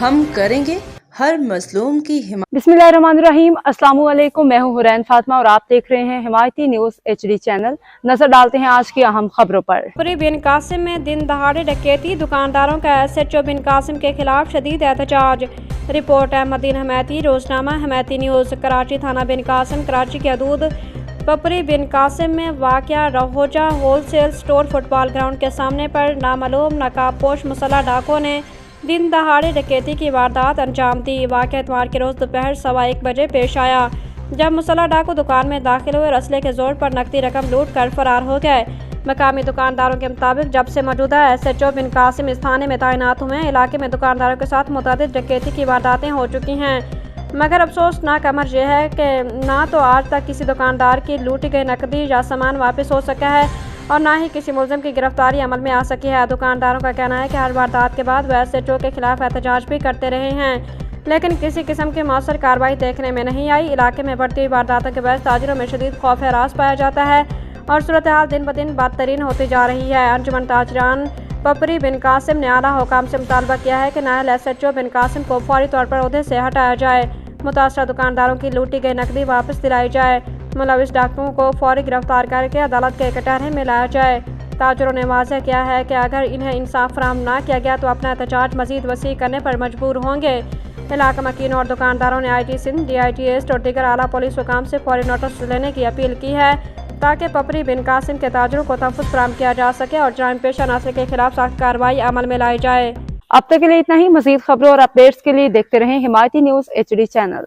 हम करेंगे हर मजलूम की हिमायत। बिस्मिल्लाहिर्रहमानिर्रहीम। अस्सलामुअलैकुम, मैं हूं हुरैन फातिमा और आप देख रहे हैं हिमायती न्यूज HD चैनल। नजर डालते हैं आज की अहम खबरों पर। पपुरी बिन कासिम में दिन दहाड़े डकैती, दुकानदारों का SHO बिन कासिम के खिलाफ शदीद एहतजाज। रिपोर्ट अहमदीन हमैती, रोजनामा हमैती न्यूज। कराची थाना बिन कासिम कराची के हदूद पपुरी बिन कासिम में वाक़या रहोजा होलसेल स्टोर फुटबॉल ग्राउंड के सामने पर नामालूम नकाबपोश मुसल्लह डाकुओं ने दिन दहाड़े डकैती की वारदात अंजाम दी। वाक़या इतवार के रोज़ दोपहर 1:15 बजे पेश आया, जब मुसल्लह डाकू दुकान में दाखिल हुए और असले के जोर पर नकदी रकम लूट कर फरार हो गए। मकामी दुकानदारों के मुताबिक जब से मौजूदा SHO बिन कासिम इस थाने में तैनात हुए हैं, इलाके में दुकानदारों के साथ मुतअद्दिद डकैती की वारदातें हो चुकी हैं। मगर अफसोसनाक अमर यह है कि ना तो आज तक किसी दुकानदार की लूटी गई नकदी या सामान वापस हो सका है और ना ही किसी मुलजिम की गिरफ्तारी अमल में आ सकी है। दुकानदारों का कहना है कि हर वारदात के बाद वह SHO के खिलाफ एहतजाज भी करते रहे हैं, लेकिन किसी किस्म की मौसर कार्रवाई देखने में नहीं आई। इलाके में बढ़ती हुई वारदातों के बाद ताजिरों में शदीद खौफ हरास पाया जाता है और सूरत हाल दिन ब दिन बदतरीन होती जा रही है। अंजुमन ताजरान पपुरी बिन कासिम ने आला हुकाम से मुतालबा किया है कि नायल SHO बिन कासिम को फौरी तौर पर ओहदे से हटाया जाए, मुतासरा दुकानदारों की लूटी गई नकदी वापस दिलाई जाए, मुलविस डाकुओं को फौरी गिरफ्तार करके अदालत के कटहरे में लाया जाए। ताजरों ने वाज़ह किया है कि अगर इन्हें इंसाफ फराहम ना किया गया तो अपना एहतजाज मज़ीद वसी करने पर मजबूर होंगे। इलाका मकीनों और दुकानदारों ने IG सिंध, DIG East और दीगर आला पुलिस हुकाम से फौरी नोटिस लेने की अपील की है ताकि पपुरी बिन कासिम के ताजरों को तहफ़्फ़ुज़ फराहम किया जा सके और जराइम पेशा अनासर के खिलाफ सख्त कार्रवाई अमल में लाई जाए। अब तक के लिए इतना ही। मज़ीद खबरों और अपडेट्स के लिए देखते रहें हिमायती न्यूज HD चैनल।